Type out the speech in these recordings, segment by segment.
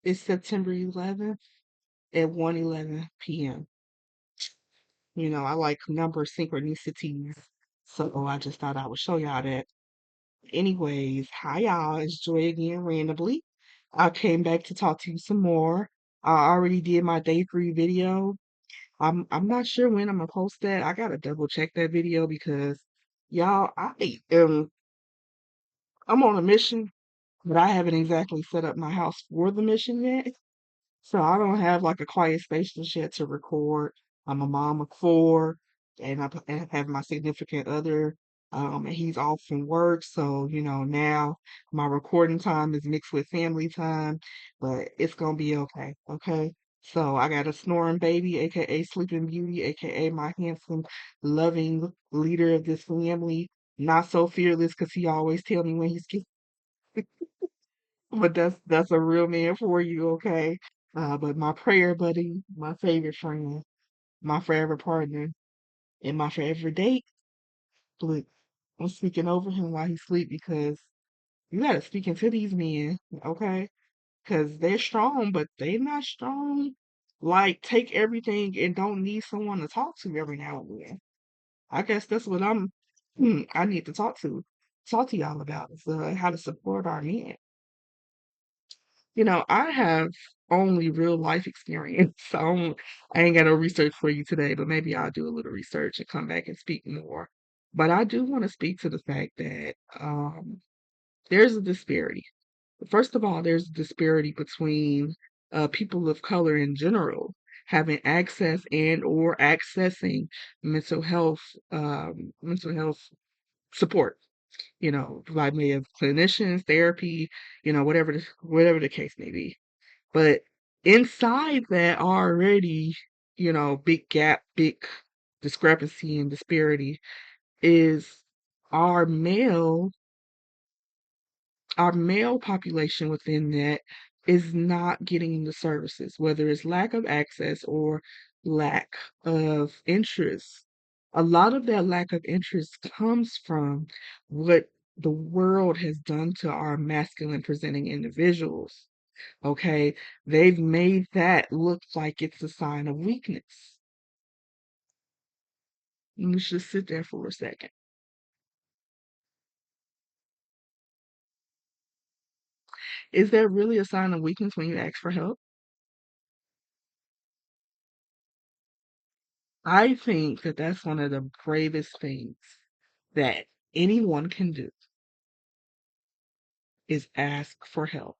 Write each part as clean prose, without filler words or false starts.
It's September 11th at 1:11 p.m. I like number synchronicities, so I just thought I would show y'all that. Anyways, hi y'all, it's Joy again randomly. I came back to talk to you some more. I already did my day 3 video. I'm not sure when I'm gonna post that. I gotta double check that video because y'all, I'm on a mission, but I haven't exactly set up my house for the mission yet. So I don't have like a quiet space just yet to record. I'm a mom of four, and I have my significant other, and he's off from work. So, now my recording time is mixed with family time, but it's gonna be okay. Okay. So I got a snoring baby, aka Sleeping Beauty, aka my handsome, loving leader of this family. Not so fearless because he always tell me when he's but that's a real man for you, okay? But my prayer buddy, my favorite friend, my forever partner, and my forever date. Look, I'm speaking over him while he sleep because you gotta speak into these men, okay? Because they're strong, but they not strong. Like take everything and don't need someone to talk to every now and then. I guess that's what I need to talk to y'all about is how to support our men. I have only real life experience. So I ain't got no research for you today, but maybe I'll do a little research and come back and speak more. But I do want to speak to the fact that there's a disparity. First of all, there's a disparity between people of color in general having access and or accessing mental health mental health support. By way of clinicians, therapy, whatever the case may be. But inside that already, big gap, big discrepancy and disparity is our male, our male population within that is not getting the services, whether it's lack of access or lack of interest. A lot of that lack of interest comes from what the world has done to our masculine presenting individuals. Okay, they've made that look like it's a sign of weakness. Let's just sit there for a second. Is that really a sign of weakness when you ask for help? I think that that's one of the bravest things that anyone can do is ask for help.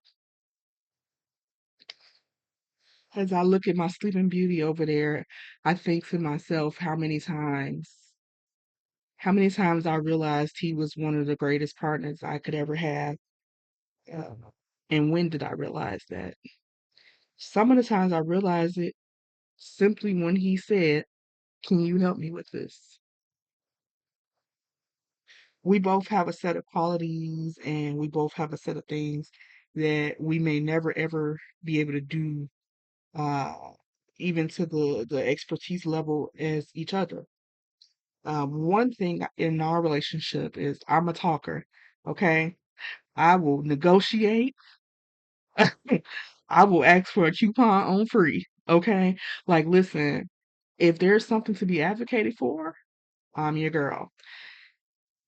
As I look at my sleeping beauty over there, I think to myself how many times I realized he was one of the greatest partners I could ever have. Uh, and when did I realize that? Some of the times I realized it simply when he said, "Can you help me with this?" We both have a set of qualities and we both have a set of things that we may never ever be able to do, uh, even to the expertise level as each other. One thing in our relationship is I'm a talker, okay? I will negotiate. I will ask for a coupon on free, okay? Like, listen, if there's something to be advocated for, I'm your girl.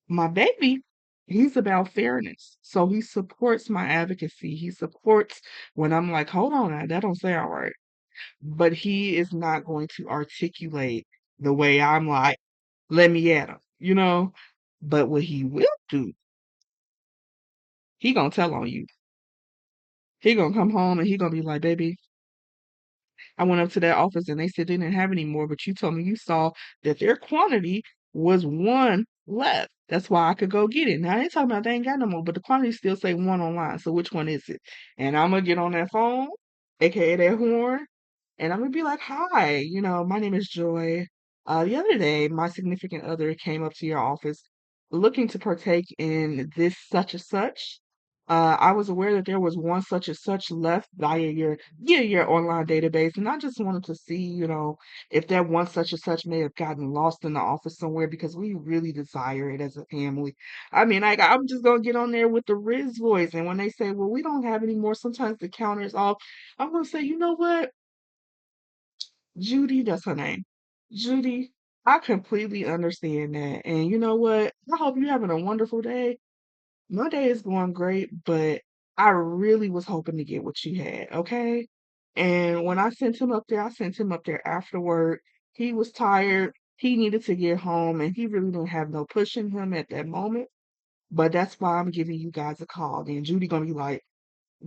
My baby, he's about fairness. So he supports my advocacy. He supports when I'm like, hold on, now, that don't sound right. But he is not going to articulate the way I'm like, let me at him. But what he will do, he gonna tell on you. He gonna come home and he gonna be like, baby, I went up to that office and they said they didn't have any more, but you told me you saw that their quantity was one left. That's why I could go get it. Now they talking about they ain't got no more, but the quantity still say one online. So which one is it? And I'm gonna get on that phone, aka that horn, and I'm gonna be like, "Hi, my name is Joy. The other day, my significant other came up to your office looking to partake in this such and such. I was aware that there was one such and such left via your online database, and I just wanted to see, if that one such and such may have gotten lost in the office somewhere because we really desire it as a family. I mean, I'm just gonna get on there with the Riz voice, and when they say, "Well, we don't have any more," sometimes the counter is off. I'm gonna say, you know what, Judy, that's her name, Judy. I completely understand that, and you know what? I hope you're having a wonderful day. My day is going great, but I really was hoping to get what you had, okay? And when I sent him up there, I sent him up there after work. He was tired. He needed to get home, and he really didn't have no push in him at that moment. But that's why I'm giving you guys a call. Then Judy gonna be like,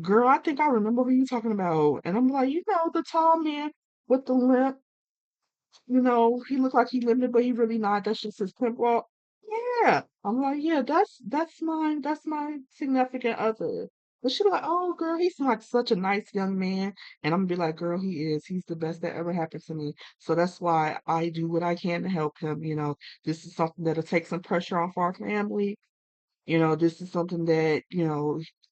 "Girl, I think I remember who you talking about." And I'm like, the tall man with the limp. He looked like he limped, but he really not. That's just his pimp walk. Yeah. I'm like, yeah, that's my significant other. But she be like, oh girl, he seems like such a nice young man. And I'm gonna be like, girl, he is. He's the best that ever happened to me. So that's why I do what I can to help him. This is something that'll take some pressure off our family. This is something that,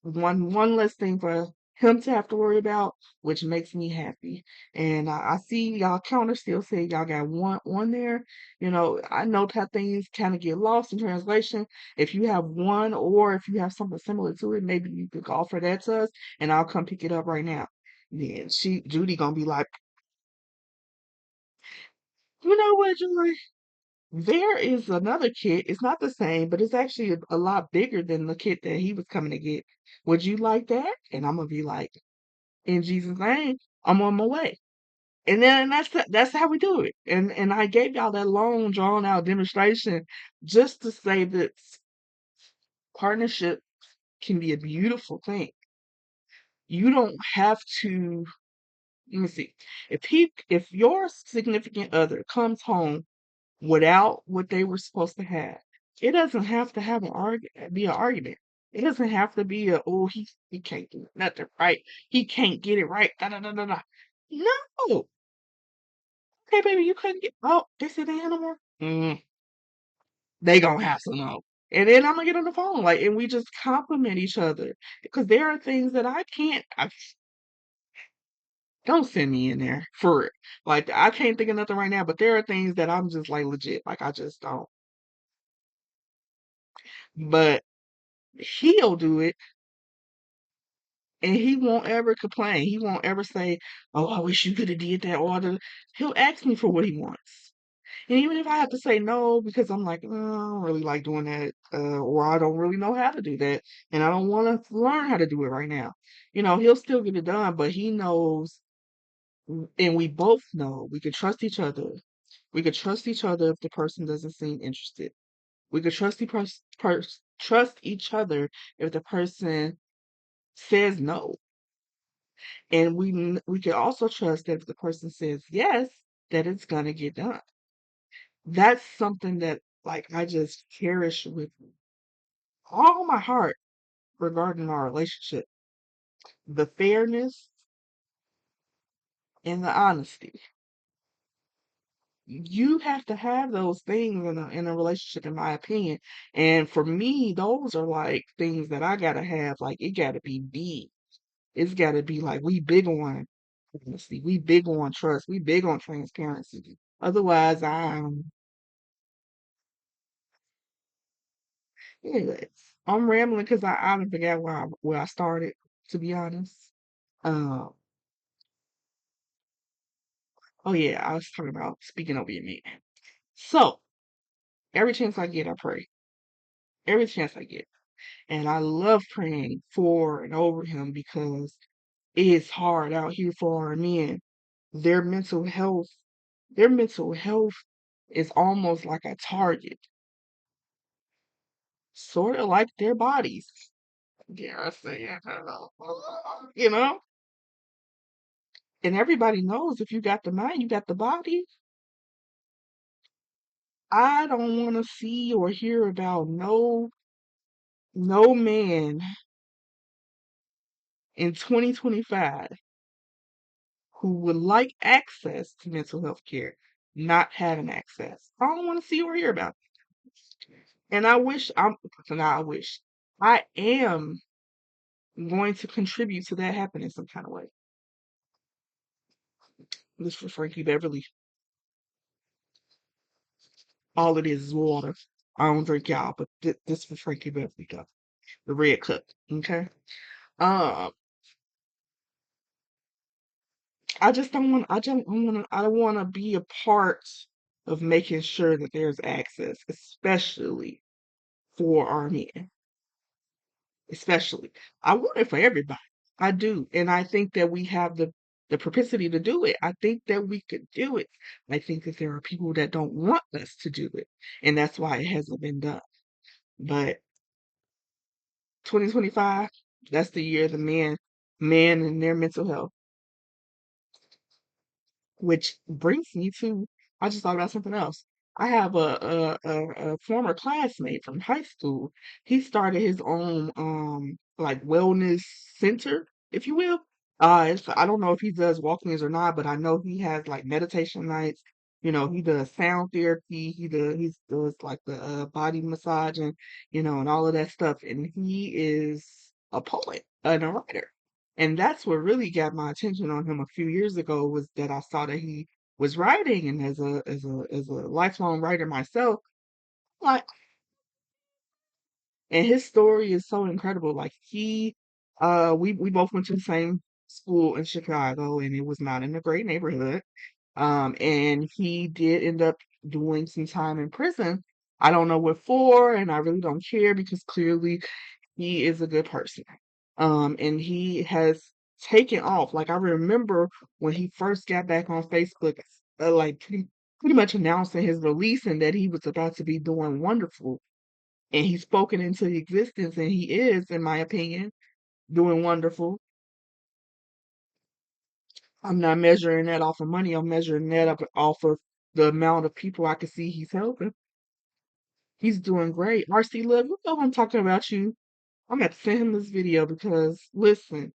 one less thing for him to have to worry about, which makes me happy. And I see y'all counter still say y'all got one there. I know how things kind of get lost in translation. If you have one or if you have something similar to it, maybe you could offer that to us and I'll come pick it up right now. Then Judy gonna be like, you know what, Joy? There is another kit. It's not the same, but it's actually a lot bigger than the kit that he was coming to get. Would you like that? And I'm gonna be like, in Jesus' name, I'm on my way. And then that's how we do it. And I gave y'all that long, drawn out demonstration just to say that partnership can be a beautiful thing. You don't have to. Let me see. If your significant other comes home without what they were supposed to have. It doesn't have to be an argument. It doesn't have to be oh he can't do nothing right. He can't get it right. Da, da, da, da, da. No. Okay, baby, you couldn't get they said the animal. They gonna have to know. And then I'm gonna get on the phone, like, and we just compliment each other because there are things that I can't. Don't send me in there for it. Like I can't think of nothing right now, but there are things that I'm just like legit, like I just don't. But he'll do it and he won't ever complain. He won't ever say, "Oh, I wish you could have did that." He'll ask me for what he wants, and even if I have to say no because I'm like, I don't really like doing that, or I don't really know how to do that, and I don't want to learn how to do it right now. He'll still get it done, but he knows, and we both know we can trust each other. We could trust each other if the person doesn't seem interested. We could trust each other if the person says no. And we can also trust that if the person says yes, that it's gonna get done. That's something that like I just cherish with all my heart regarding our relationship. The fairness and the honesty. You have to have those things in a relationship, in my opinion. And for me, those are like things that I gotta have. Like it gotta be big. It's gotta be like we big on honesty. We big on trust. We big on transparency. Otherwise, anyways, I'm rambling because I don't forget where I started, to be honest. Um, oh yeah, I was talking about speaking over your man. So every chance I get, I pray. Every chance I get, and I love praying for and over him because it is hard out here for our men. Their mental health, their mental health is almost like a target, sort of like their bodies. Dare I say it? You know. And everybody knows if you got the mind, you got the body. I don't want to see or hear about no man in 2025 who would like access to mental health care not having access. I don't want to see or hear about it. And I wish I am going to contribute to that happening some kind of way. This for Frankie Beverly. All it is water. I don't drink y'all, but this for Frankie Beverly though. The red cup. Okay. Um, I just don't want. I don't want to. I don't want to be a part of making sure that there's access, especially for our men. Especially, I want it for everybody. I do, and I think that we have the propensity to do it. I think that we could do it. I think that there are people that don't want us to do it, and that's why it hasn't been done. But 2025, that's the year of the man and their mental health. Which brings me to, I just thought about something else. I have a former classmate from high school. He started his own like wellness center, if you will. I don't know if he does walk-ins or not, but I know he has like meditation nights. You know, he does sound therapy. He does like the body massage and all of that stuff. And he is a poet and a writer. And that's what really got my attention on him a few years ago was that I saw that he was writing, and as a lifelong writer myself, like, and his story is so incredible. Like we both went to the same school in Chicago, and it was not in a great neighborhood. And he did end up doing some time in prison. I don't know what for, and I really don't care because clearly he is a good person. And he has taken off. Like I remember when he first got back on Facebook, like pretty much announcing his release and that he was about to be doing wonderful. And he's spoken into existence, and he is, in my opinion, doing wonderful. I'm not measuring that off of money. I'm measuring that up off of the amount of people I can see he's helping. He's doing great. RC Love, you know I'm talking about you. I'm gonna send him this video because listen,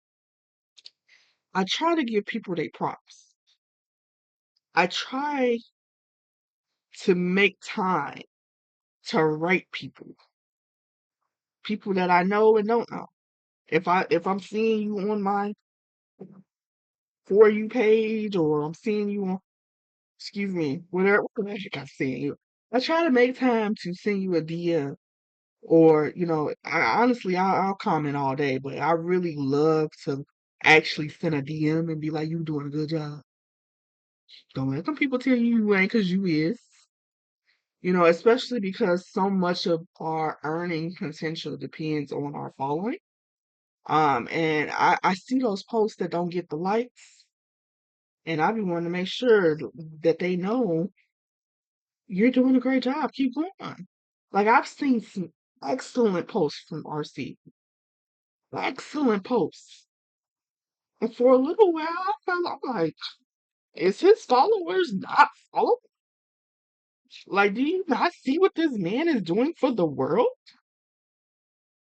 I try to give people their props. I try to make time to write people that I know and don't know. If I'm seeing you on my For You page, or I'm seeing you on, excuse me, whatever the heck I'm seeing you, I try to make time to send you a DM. Or, I honestly, I'll comment all day, but I really love to actually send a DM and be like, you doing a good job. Don't let them people tell you ain't, because you is. Especially because so much of our earning potential depends on our following. And I see those posts that don't get the likes, and I be wanting to make sure that they know you're doing a great job. Keep going. Like I've seen some excellent posts from RC, excellent posts. And for a little while, I'm like, is his followers not following? Like, do you not see what this man is doing for the world?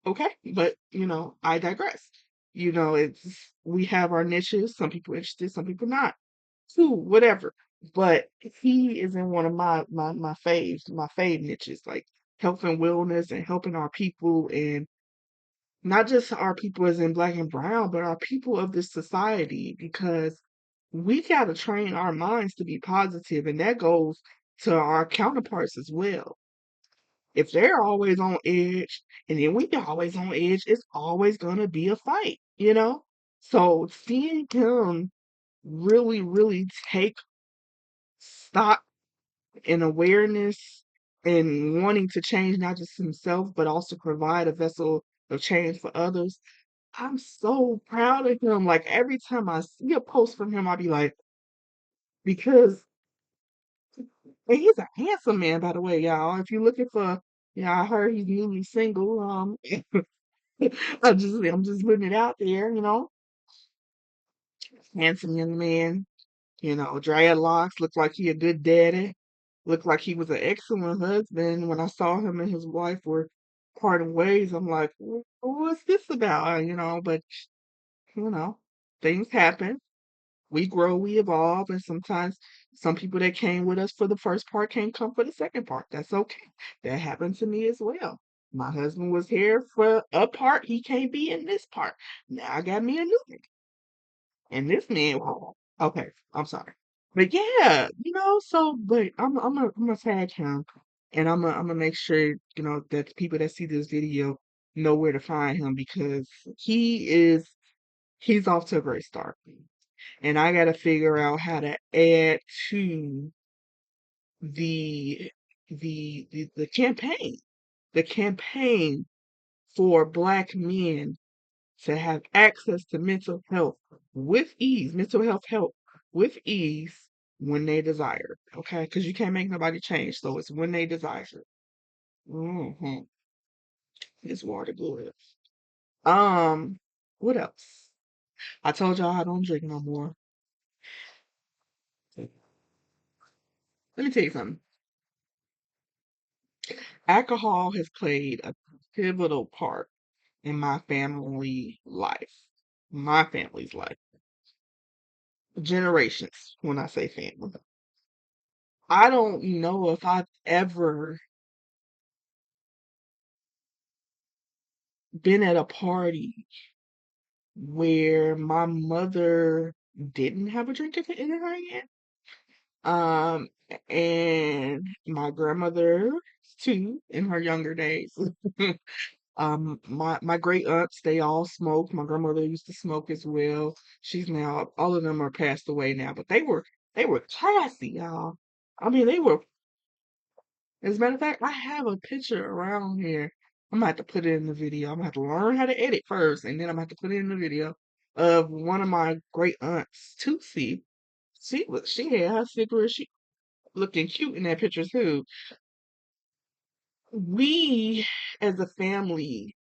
Okay, but I digress. It's we have our niches. Some people interested, some people not. Cool, whatever. But he is in one of my fave niches, like health and wellness and helping our people, and not just our people as in black and brown, but our people of this society, because we got to train our minds to be positive, and that goes to our counterparts as well. If they're always on edge and then we always on edge, it's always gonna be a fight. So seeing him really, really take stock in awareness and wanting to change not just himself, but also provide a vessel of change for others, I'm so proud of him. Like every time I see a post from him, I'll be like, because and he's a handsome man, by the way, y'all. If you're looking for, I heard he's newly single. I'm just putting it out there, handsome young man, dreadlocks, looked like he a good daddy, looked like he was an excellent husband. When I saw him and his wife were parting ways, I'm like, What's this about?" But you know, things happen. We grow, we evolve, and sometimes some people that came with us for the first part can't come for the second part. That's okay. That happened to me as well. My husband was here for a part. He can't be in this part. Now I got me a new man. And this man, okay, I'm sorry. But yeah, so but I'm gonna tag him and I'm gonna make sure, that the people that see this video know where to find him because he's off to a great start. And I gotta figure out how to add to the the campaign. The campaign for Black men to have access to mental health help with ease when they desire it, okay? Because you can't make nobody change, so it's when they desire it. hmm It's water good. Um, what else? I told y'all I don't drink no more. Let me tell you something. Alcohol has played a pivotal part in my family life. My family's life. Generations, when I say family. I don't know if I've ever been at a party where my mother didn't have a drink in her hand. Um, and my grandmother too in her younger days. My great aunts, they all smoked. My grandmother used to smoke as well. She's now all of them are passed away now, but they were classy, y'all. I mean, they were. As a matter of fact, I have a picture around here. I'm gonna have to put it in the video. I'm gonna have to learn how to edit first, and then I'm gonna have to put it in the video of one of my great aunts, Tootsie. She had her cigarette. She looking cute in that picture too. We, as a family,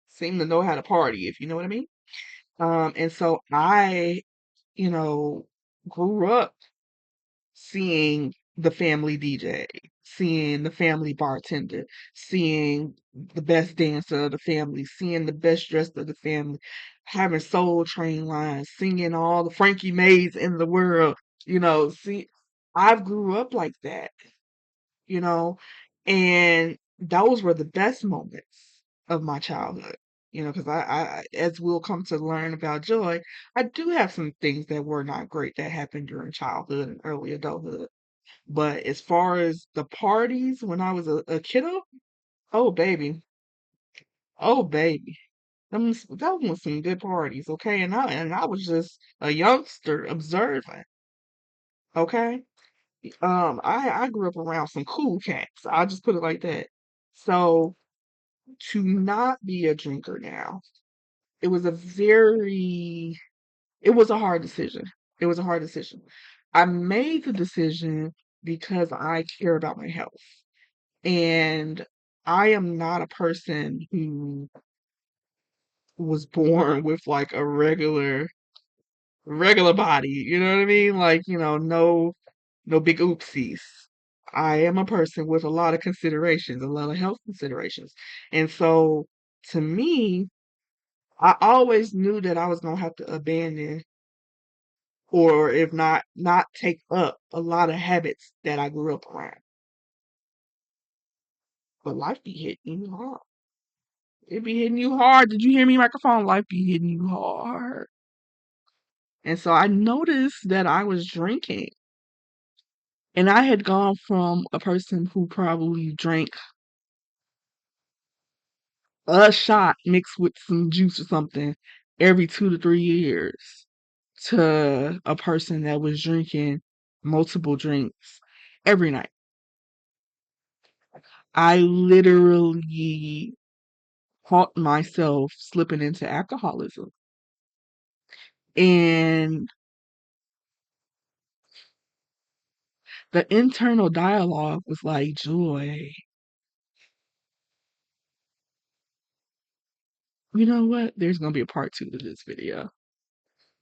seem to know how to party, if you know what I mean. And so I, you know, grew up seeing the family DJ, seeing the family bartender, seeing the best dancer of the family, seeing the best dressed of the family, having Soul Train lines, singing all the Frankie Mays in the world. See, I've grew up like that, you know, and those were the best moments of my childhood. Because as we'll come to learn about Joy, I do have some things that were not great that happened during childhood and early adulthood. But as far as the parties when I was a kiddo, oh baby, oh baby, that was some good parties, okay? And I was just a youngster observing, okay? I grew up around some cool cats. I'll just put it like that. So to not be a drinker now, it was a very, it was a hard decision. It was a hard decision. I made the decision because I care about my health. And I am not a person who was born with like a regular body, you know what I mean? Like, no big oopsies. I am a person with a lot of considerations, a lot of health considerations. And so to me, I always knew that I was gonna have to abandon or if not take up a lot of habits that I grew up around. But life be hitting you hard. It be hitting you hard. Did you hear me, microphone? Life be hitting you hard. And so I noticed that I was drinking. And I had gone from a person who probably drank a shot mixed with some juice or something every 2 to 3 years to a person that was drinking multiple drinks every night. I literally caught myself slipping into alcoholism. And the internal dialogue was like, Joy, you know what? There's going to be a part two to this video.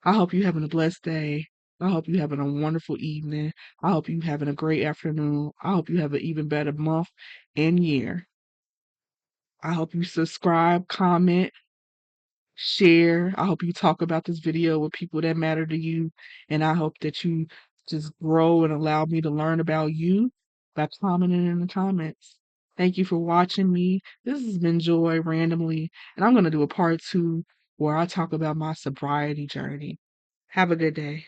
I hope you're having a blessed day. I hope you're having a wonderful evening. I hope you're having a great afternoon. I hope you have an even better month and year. I hope you subscribe, comment, share. I hope you talk about this video with people that matter to you. And I hope that you just grow and allow me to learn about you by commenting in the comments. Thank you for watching me. This has been Joy randomly, and I'm going to do a part two where I talk about my sobriety journey. Have a good day.